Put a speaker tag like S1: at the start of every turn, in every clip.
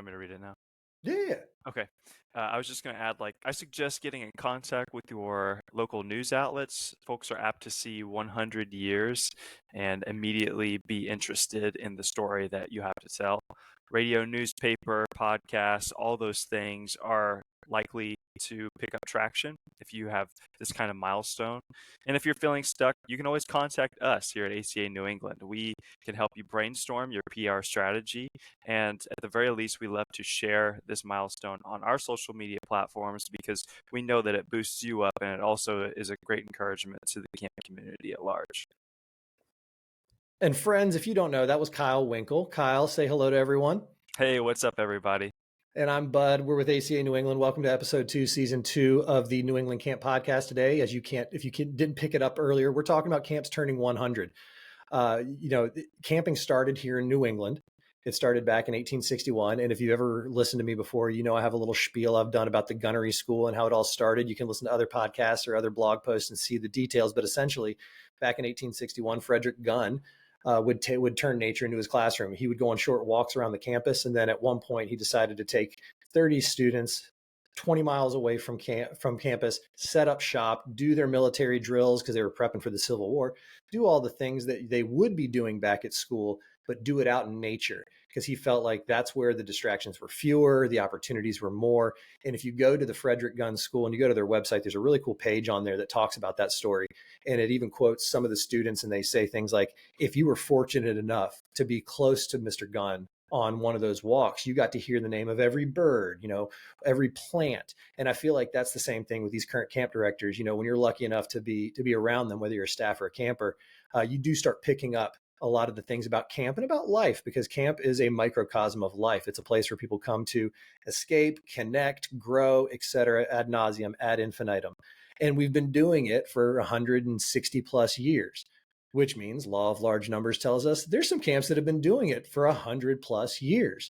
S1: want me to read it now?
S2: Yeah.
S1: Okay. I was just going to add, I suggest getting in contact with your local news outlets. Folks are apt to see 100 years and immediately be interested in the story that you have to tell. Radio, newspaper, podcasts, all those things are likely to pick up traction if you have this kind of milestone. And if you're feeling stuck, you can always contact us here at ACA New England. We can help you brainstorm your PR strategy. And at the very least, we love to share this milestone on our social media platforms because we know that it boosts you up and it also is a great encouragement to the camp community at large.
S2: And friends, if you don't know, that was Kyle Winkle. Kyle, say hello to everyone.
S1: Hey, what's up, everybody?
S2: And I'm Bud. We're with ACA New England. Welcome to episode 2, season 2 of the New England Camp Podcast today. If you didn't pick it up earlier, we're talking about camps turning 100. Camping started here in New England. It started back in 1861. And if you've ever listened to me before, you know I have a little spiel I've done about the gunnery school and how it all started. You can listen to other podcasts or other blog posts and see the details. But essentially, back in 1861, Frederick Gunn would turn nature into his classroom. He would go on short walks around the campus. And then at one point, he decided to take 30 students 20 miles away from campus, set up shop, do their military drills because they were prepping for the Civil War, do all the things that they would be doing back at school, but do it out in nature because he felt like that's where the distractions were fewer, the opportunities were more. And if you go to the Frederick Gunn School and you go to their website, there's a really cool page on there that talks about that story. And it even quotes some of the students and they say things like, if you were fortunate enough to be close to Mr. Gunn on one of those walks, you got to hear the name of every bird, every plant. And I feel like that's the same thing with these current camp directors. When you're lucky enough to be around them, whether you're a staff or a camper, you do start picking up a lot of the things about camp and about life, because camp is a microcosm of life. It's a place where people come to escape, connect, grow, etc., ad nauseum, ad infinitum. And we've been doing it for 160 plus years, which means law of large numbers tells us there's some camps that have been doing it for 100 plus years.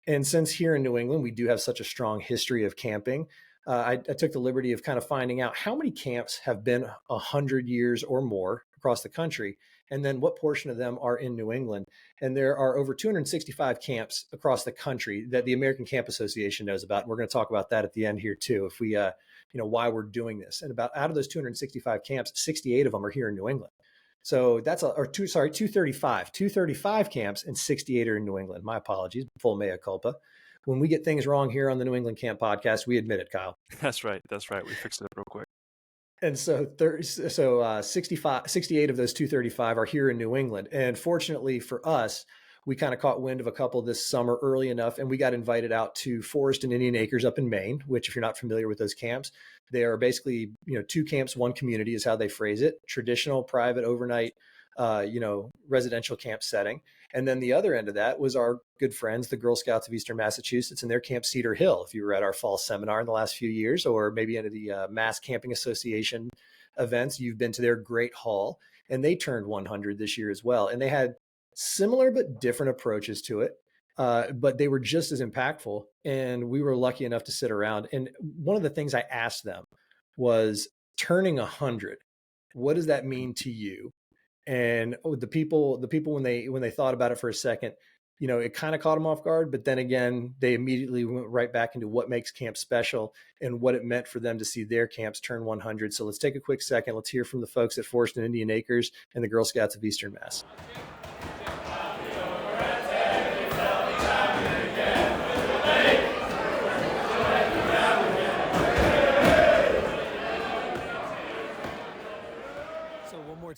S2: And since here in New England, we do have such a strong history of camping, I took the liberty of kind of finding out how many camps have been 100 years or more across the country, and then what portion of them are in New England. And there are over 265 camps across the country that the American Camp Association knows about. And we're going to talk about that at the end here too, if we, why we're doing this. And out of those 265 camps, 68 of them are here in New England. So that's 235 camps and 68 are in New England. My apologies, full mea culpa. When we get things wrong here on the New England Camp Podcast, we admit it, Kyle.
S1: That's right. We fixed it up real quick.
S2: And so 68 of those 235 are here in New England. And fortunately for us, we kind of caught wind of a couple this summer early enough, and we got invited out to Forest and Indian Acres up in Maine, which if you're not familiar with those camps, they are basically, 2 camps, 1 community is how they phrase it, traditional, private, overnight, residential camp setting. And then the other end of that was our good friends, the Girl Scouts of Eastern Massachusetts, and their camp Cedar Hill. If you were at our fall seminar in the last few years, or maybe into the Mass Camping Association events, you've been to their great hall, and they turned 100 this year as well. And they had similar but different approaches to it, but they were just as impactful. And we were lucky enough to sit around. And one of the things I asked them was, turning 100, what does that mean to you? And the people when they thought about it for a second, it kind of caught them off guard, but then again, they immediately went right back into what makes camp special and what it meant for them to see their camps turn 100. So let's take a quick second. Let's hear from the folks at Forest and Indian Acres and the Girl Scouts of Eastern Mass.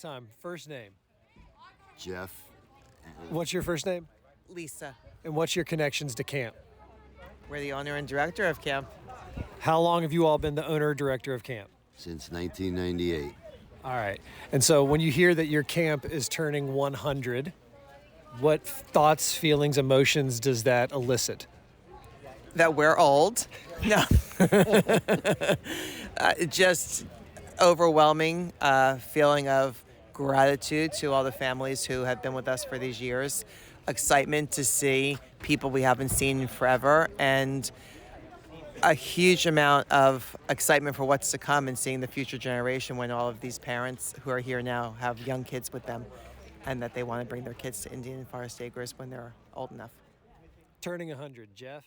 S2: Time. First name?
S3: Jeff.
S2: What's your first name?
S4: Lisa.
S2: And what's your connections to camp?
S4: We're the owner and director of camp.
S2: How long have you all been the owner or director of camp?
S3: Since 1998.
S2: All right. And so when you hear that your camp is turning 100, what thoughts, feelings, emotions does that elicit?
S4: That we're old. No. Just overwhelming feeling of gratitude to all the families who have been with us for these years, excitement to see people we haven't seen in forever, and a huge amount of excitement for what's to come and seeing the future generation when all of these parents who are here now have young kids with them and that they want to bring their kids to Indian Forest Acres when they're old enough.
S2: Turning 100, Jeff.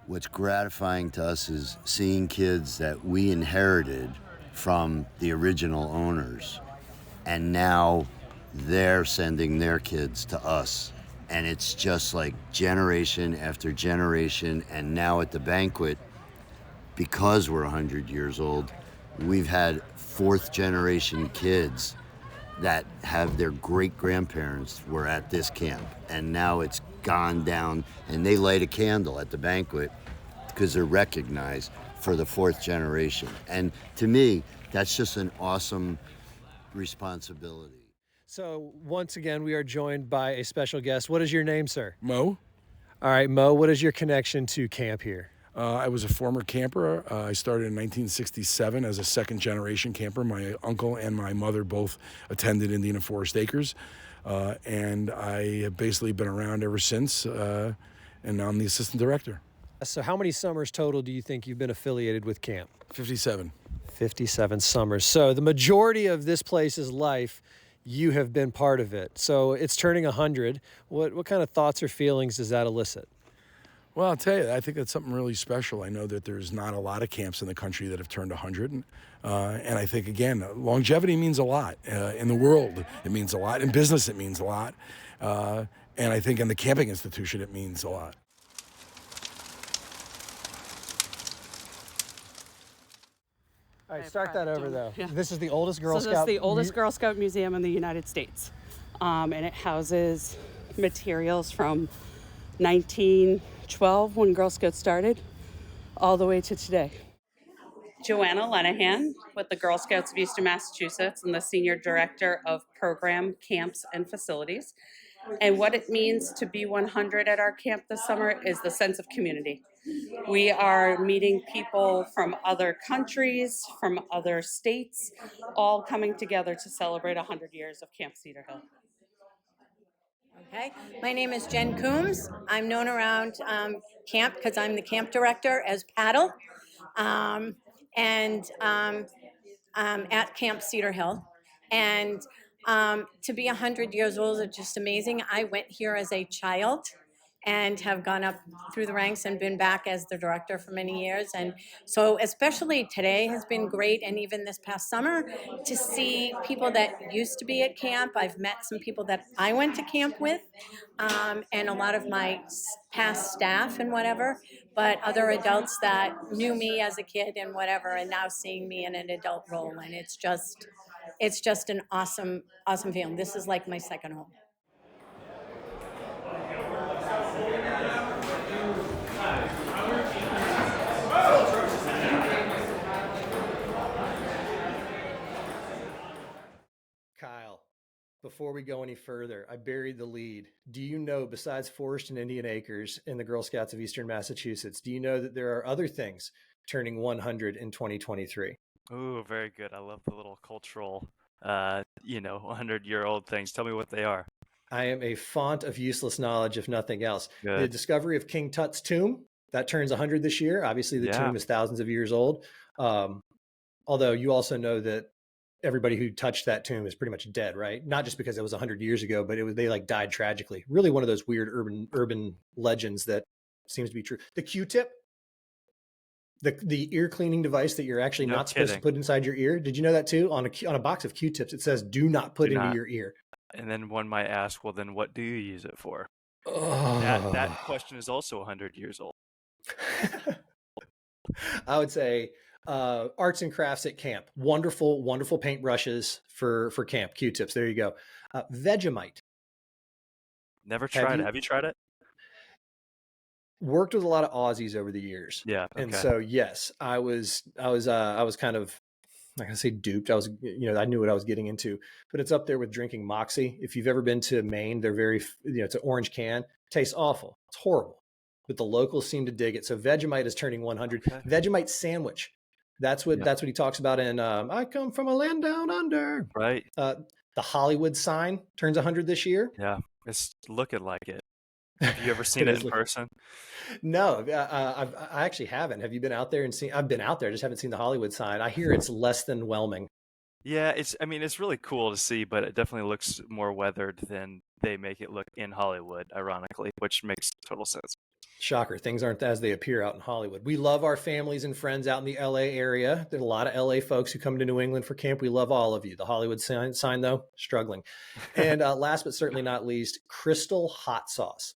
S3: What's gratifying to us is seeing kids that we inherited from the original owners, and now they're sending their kids to us. And it's just like generation after generation. And now at the banquet, because we're 100 years old, we've had fourth generation kids that have their great grandparents were at this camp. And now it's gone down, and they light a candle at the banquet because they're recognized for the fourth generation. And to me, that's just an awesome responsibility.
S2: So once again, we are joined by a special guest. What is your name, sir?
S5: Mo.
S2: All right, Mo, what is your connection to camp here?
S5: I was a former camper. I started in 1967 as a second generation camper. My uncle and my mother both attended Indian and Forest Acres. And I have basically been around ever since. And now I'm the assistant director.
S2: So how many summers total do you think you've been affiliated with camp?
S5: 57.
S2: 57 summers. So the majority of this place's life, you have been part of it. So it's turning 100. What kind of thoughts or feelings does that elicit?
S5: Well, I'll tell you, I think that's something really special. I know that there's not a lot of camps in the country that have turned 100. And I think, again, longevity means a lot. In the world, it means a lot. In business, it means a lot. And I think in the camping institution, it means a lot.
S2: All right, start that over, though.
S6: Yeah.
S2: This is the oldest Girl
S6: So
S2: Scout.
S6: this is the oldest Girl Scout museum in the United States. And it houses materials from 1912, when Girl Scouts started, all the way to today. Joanna Lenahan with the Girl Scouts of Eastern Massachusetts and the Senior Director of Program, Camps, and Facilities. And what it means to be 100 at our camp this summer is the sense of community. We are meeting people from other countries, from other states, all coming together to celebrate 100 years of Camp Cedar Hill.
S7: Okay, my name is Jen Coombs. I'm known around camp because I'm the camp director as Paddle, and at Camp Cedar Hill. And to be 100 years old is just amazing. I went here as a child and have gone up through the ranks and been back as the director for many years. And so especially today has been great, and even this past summer, to see people that used to be at camp. I've met some people that I went to camp with, and a lot of my past staff and whatever, but other adults that knew me as a kid and whatever, and now seeing me in an adult role. And it's just an awesome feeling. This is like my second home.
S2: Kyle, before we go any further, I buried the lead. Do you know, besides Forest and Indian Acres and the Girl Scouts of Eastern Massachusetts, do you know that there are other things turning 100 in 2023?
S1: Ooh, very good. I love the little cultural, 100-year-old things. Tell me what they are.
S2: I am a font of useless knowledge, if nothing else.
S1: Good.
S2: The discovery of King Tut's tomb, that turns 100 this year. Obviously, the tomb is thousands of years old. Although you also know that everybody who touched that tomb is pretty much dead, right? Not just because it was 100 years ago, but they like died tragically. Really one of those weird urban legends that seems to be true. The Q-tip, the ear cleaning device that you're actually not supposed to put inside your ear. Did you know that too? On a box of Q-tips, it says do not put into your ear.
S1: And then one might ask, well, then what do you use it for?
S2: Oh.
S1: That question is also 100 years old.
S2: I would say arts and crafts at camp. Wonderful, wonderful paintbrushes for camp. Q-tips. There you go. Vegemite.
S1: Never tried it. Have you tried it?
S2: Worked with a lot of Aussies over the years.
S1: Yeah. Okay.
S2: And so, yes, I was kind of, I'm not gonna say duped. I knew what I was getting into, but it's up there with drinking Moxie. If you've ever been to Maine, they're very, it's an orange can. Tastes awful. It's horrible, but the locals seem to dig it. So Vegemite is turning 100. Okay. Vegemite sandwich. That's what he talks about in I Come From a Land Down Under.
S1: Right.
S2: The Hollywood sign turns 100 this year.
S1: Yeah, it's looking like it. Have you ever seen it in person?
S2: No, I actually haven't. Have you been out there and seen? I've been out there, just haven't seen the Hollywood sign. I hear it's less than whelming.
S1: Yeah, I mean, it's really cool to see, but it definitely looks more weathered than they make it look in Hollywood, ironically, which makes total sense.
S2: Shocker, things aren't as they appear out in Hollywood. We love our families and friends out in the LA area. There's a lot of LA folks who come to New England for camp. We love all of you. The Hollywood sign though, struggling. And last but certainly not least, Crystal hot sauce.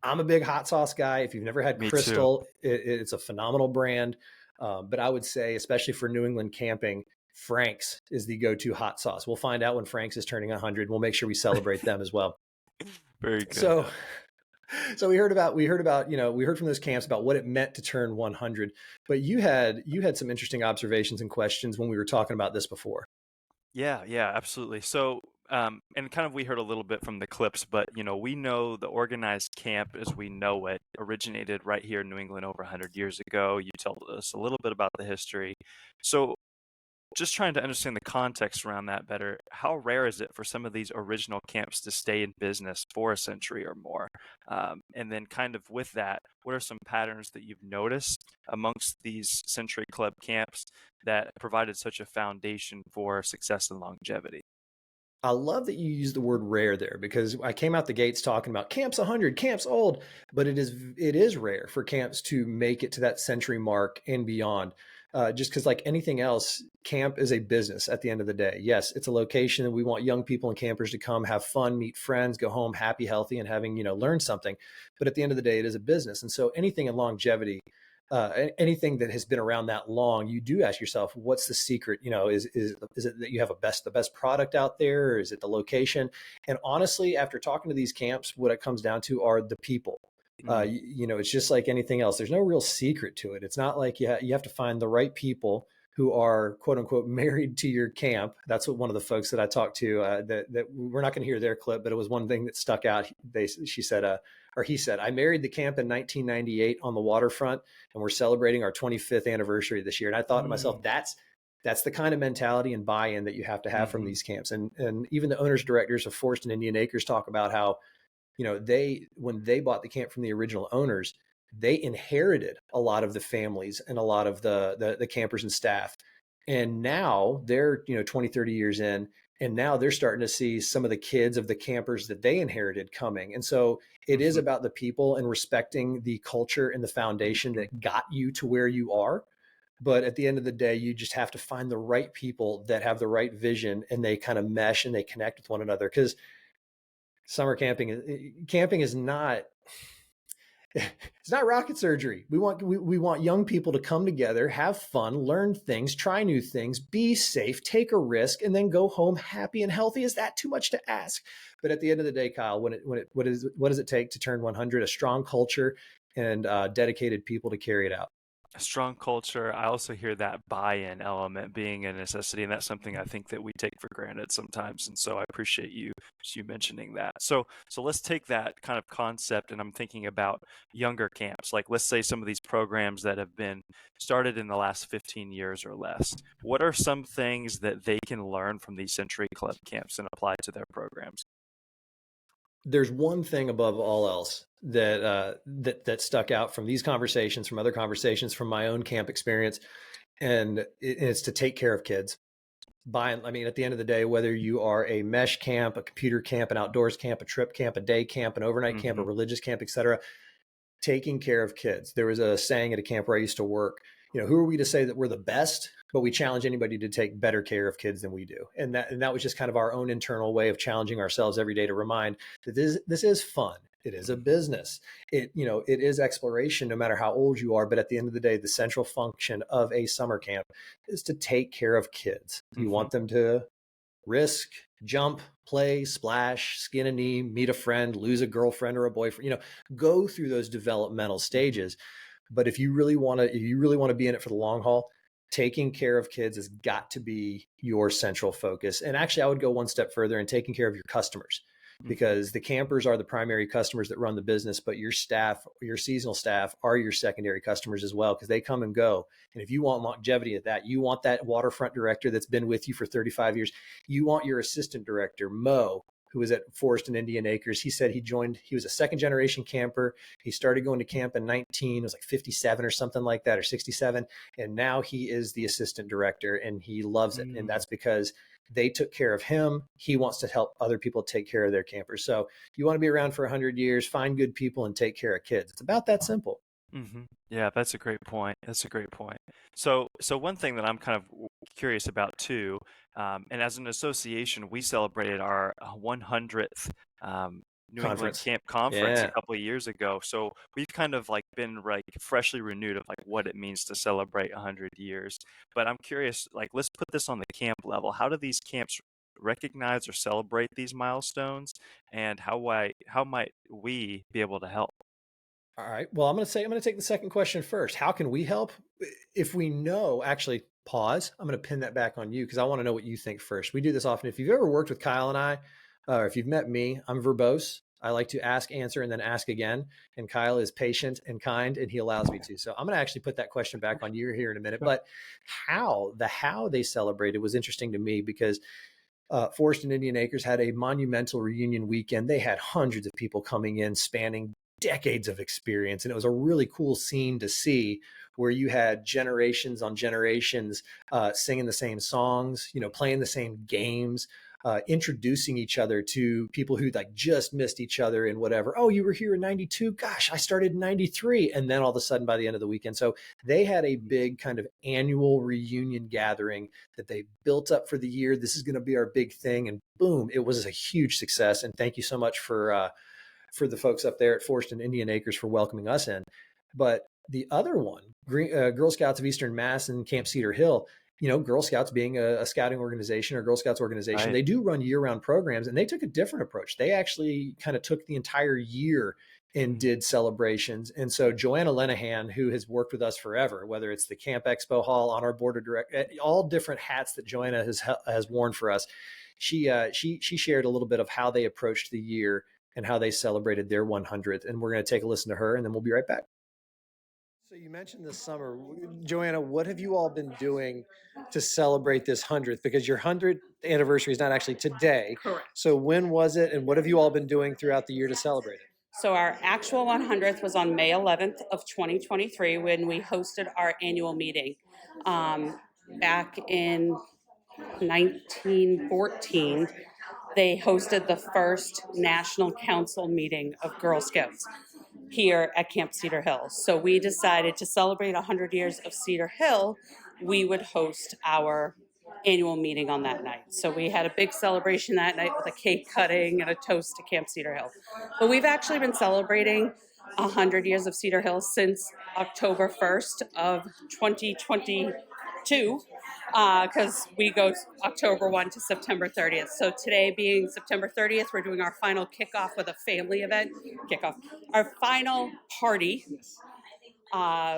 S2: I'm a big hot sauce guy. If you've never had
S1: Me too.
S2: Crystal, it's a phenomenal brand. But I would say, especially for New England camping, Frank's is the go-to hot sauce. We'll find out when Frank's is turning 100. We'll make sure we celebrate them as well.
S1: Very good.
S2: So we heard about, we heard from those camps about what it meant to turn 100, but you had some interesting observations and questions when we were talking about this before.
S1: Yeah, absolutely. So, and kind of we heard a little bit from the clips, but we know the organized camp as we know it originated right here in New England over 100 years ago. You told us a little bit about the history. So, just trying to understand the context around that better, how rare is it for some of these original camps to stay in business for a century or more? And then, kind of with that, what are some patterns that you've noticed amongst these Century Club camps that provided such a foundation for success and longevity?
S2: I love that you use the word rare there because I came out the gates talking about camps 100, camps old, but it is rare for camps to make it to that century mark and beyond. Just because, like anything else, camp is a business at the end of the day. Yes, it's a location, and we want young people and campers to come, have fun, meet friends, go home happy, healthy, and having learn something. But at the end of the day, it is a business, and so anything in longevity, anything that has been around that long, you do ask yourself, what's the secret? Is it that you have the best product out there, or is it the location? And honestly, after talking to these camps, what it comes down to are the people. It's just like anything else. There's no real secret to it. It's not like you have to find the right people who are quote unquote married to your camp. That's what one of the folks that I talked to, that we're not going to hear their clip, but it was one thing that stuck out. He said, I married the camp in 1998 on the waterfront, and we're celebrating our 25th anniversary this year. And I thought to myself, that's the kind of mentality and buy-in that you have to have from these camps. And even the owners directors of Forest and Indian Acres talk about how, when they bought the camp from the original owners, they inherited a lot of the families and a lot of the campers and staff. And now they're, 20, 30 years in, and now they're starting to see some of the kids of the campers that they inherited coming. And so it is about the people and respecting the culture and the foundation that got you to where you are. But at the end of the day, you just have to find the right people that have the right vision, and they kind of mesh and they connect with one another. Because summer camping is not, it's not rocket surgery. We want young people to come together, have fun, learn things, try new things, be safe, take a risk, and then go home happy and healthy. Is that too much to ask? But at the end of the day, Kyle, what does it take to turn 100? A strong culture and dedicated people to carry it out.
S1: A strong culture. I also hear that buy-in element being a necessity, and that's something I think that we take for granted sometimes. And so I appreciate you mentioning that. So let's take that kind of concept, and I'm thinking about younger camps. Like, let's say some of these programs that have been started in the last 15 years or less. What are some things that they can learn from these Century Club camps and apply to their programs?
S2: There's one thing above all else that stuck out from these conversations, from other conversations, from my own camp experience, and it's to take care of kids. At the end of the day, whether you are a mesh camp, a computer camp, an outdoors camp, a trip camp, a day camp, an overnight camp, a religious camp, etc., taking care of kids. There was a saying at a camp where I used to work, who are we to say that we're the best, but we challenge anybody to take better care of kids than we do. And that was just kind of our own internal way of challenging ourselves every day to remind that this is fun. It is a business. It is exploration, no matter how old you are. But at the end of the day, the central function of a summer camp is to take care of kids. You want them to risk, jump, play, splash, skin a knee, meet a friend, lose a girlfriend or a boyfriend, go through those developmental stages. But if you really want to be in it for the long haul, taking care of kids has got to be your central focus. And actually, I would go one step further in taking care of your customers, because the campers are the primary customers that run the business, but your staff, your seasonal staff, are your secondary customers as well, because they come and go. And if you want longevity at that, you want that waterfront director that's been with you for 35 years. You want your assistant director, Mo, who was at Forest and Indian Acres. He said he was a second generation camper. He started going to camp in 19, it was like 57 or something like that, or 67. And now he is the assistant director and he loves it. And that's because they took care of him. He wants to help other people take care of their campers. So you want to be around for 100 years, find good people and take care of kids. It's about that simple.
S1: Yeah, that's a great point. That's a great point. So one thing that I'm kind of curious about too, and as an association, we celebrated our 100th New England
S2: Conference.
S1: Camp Conference a
S2: Yeah.
S1: couple of years ago. So we've kind of like been like freshly renewed of like what it means to celebrate 100 years. But I'm curious, like let's put this on the camp level. How do these camps recognize or celebrate these milestones, and how might we be able to help?
S2: All right. Well, I'm going to take the second question first. How can we help? If we know, actually, pause. I'm going to pin that back on you because I want to know what you think first. We do this often. If you've ever worked with Kyle and I, or if you've met me, I'm verbose. I like to ask, answer, and then ask again. And Kyle is patient and kind, and he allows me to. So I'm going to actually put that question back on you here in a minute. But how they celebrated was interesting to me because Forest and Indian Acres had a monumental reunion weekend. They had hundreds of people coming in, spanning decades of experience. And it was a really cool scene to see where you had generations on generations singing the same songs, playing the same games, introducing each other to people who like just missed each other and whatever. Oh, you were here in 92. Gosh, I started in 93. And then all of a sudden by the end of the weekend. So they had a big kind of annual reunion gathering that they built up for the year. This is going to be our big thing. And boom, it was a huge success. And thank you so much for the folks up there at Forest and Indian Acres for welcoming us in. But the other one, Girl Scouts of Eastern Mass and Camp Cedar Hill, Girl Scouts being a scouting organization or Girl Scouts organization,
S1: Right.
S2: they do run year-round programs, and they took a different approach. They actually kind of took the entire year and did celebrations. And so Joanna Lenahan, who has worked with us forever, whether it's the Camp Expo Hall, on our board of directors, all different hats that Joanna has worn for us, she shared a little bit of how they approached the year and how they celebrated their 100th. And we're going to take a listen to her, and then we'll be right back. So you mentioned this summer, Joanna, what have you all been doing to celebrate this 100th? Because your 100th anniversary is not actually today.
S6: Correct.
S2: So when was it, and what have you all been doing throughout the year to celebrate it?
S6: So our actual 100th was on May 11th of 2023 when we hosted our annual meeting. Back in 1914, they hosted the first national council meeting of Girl Scouts here at Camp Cedar Hill. So we decided to celebrate 100 years of Cedar Hill, we would host our annual meeting on that night. So we had a big celebration that night with a cake cutting and a toast to Camp Cedar Hill. But we've actually been celebrating 100 years of Cedar Hill since October 1st of 2022, because we go October 1 to September 30th. So today being September 30th, we're doing our final kickoff with a family event. Our final party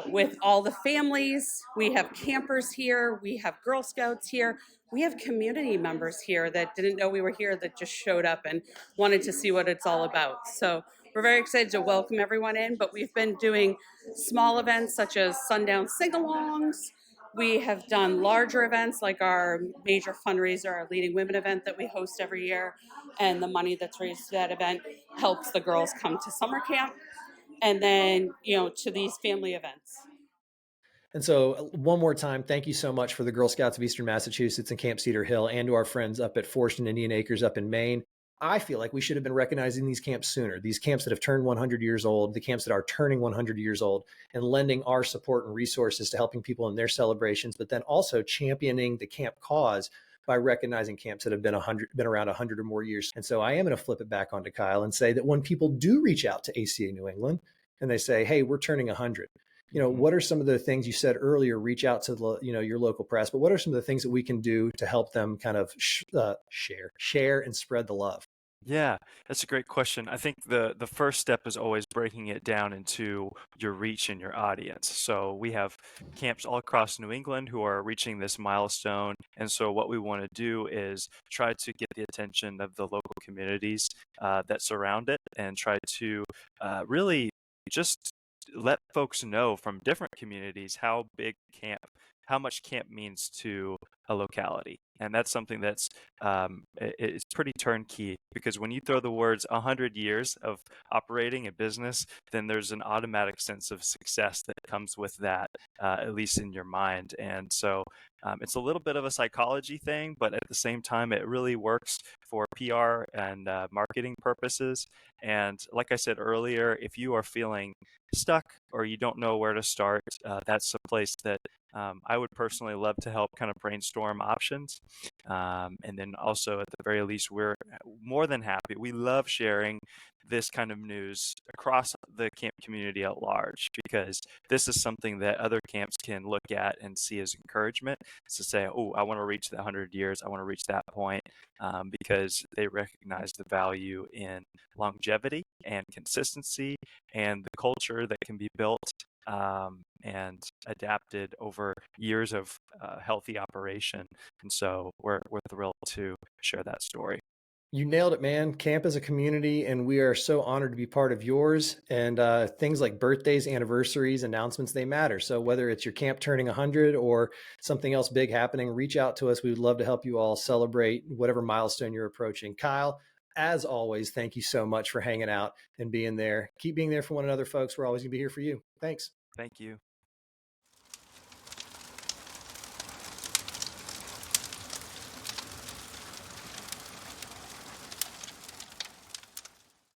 S6: with all the families. We have campers here. We have Girl Scouts here. We have community members here that didn't know we were here that just showed up and wanted to see what it's all about. So we're very excited to welcome everyone in, but we've been doing small events such as sundown sing-alongs. We have done larger events like our major fundraiser, our Leading Women event that we host every year. And the money that's raised to that event helps the girls come to summer camp and then, to these family events.
S2: And so one more time, thank you so much for the Girl Scouts of Eastern Massachusetts and Camp Cedar Hill, and to our friends up at Forest and Indian Acres up in Maine. I feel like we should have been recognizing these camps sooner, these camps that have turned 100 years old, the camps that are turning 100 years old, and lending our support and resources to helping people in their celebrations, but then also championing the camp cause by recognizing camps that have been around 100 or more years. And so I am going to flip it back onto Kyle and say that when people do reach out to ACA New England and they say, hey, we're turning 100, what are some of the things you said earlier? Reach out to your local press, but what are some of the things that we can do to help them kind of share and spread the love?
S1: Yeah, that's a great question. I think the first step is always breaking it down into your reach and your audience. So we have camps all across New England who are reaching this milestone. And so what we want to do is try to get the attention of the local communities that surround it, and try to really just let folks know from different communities how much camp means to a locality. And that's something that's it's pretty turnkey, because when you throw the words 100 years of operating a business, then there's an automatic sense of success that comes with that, at least in your mind. And so it's a little bit of a psychology thing, but at the same time, it really works for PR and marketing purposes. And like I said earlier, if you are feeling stuck or you don't know where to start, that's a place that I would personally love to help kind of brainstorm options. And then also, at the very least, we're more than happy. We love sharing this kind of news across the camp community at large, because this is something that other camps can look at and see as encouragement to say, oh, I want to reach that 100 years. I want to reach that point, because they recognize the value in longevity and consistency and the culture that can be built and adapted over years of healthy operation. And so we're thrilled to share that story.
S2: You nailed it, man. Camp is a community, and we are so honored to be part of yours. And things like birthdays, anniversaries, announcements, they matter. So whether it's your camp turning 100 or something else big happening, reach out to us. We would love to help you all celebrate whatever milestone you're approaching. Kyle, as always, thank you so much for hanging out and being there. Keep being there for one another, folks. We're always going to be here for you. Thanks.
S1: Thank you.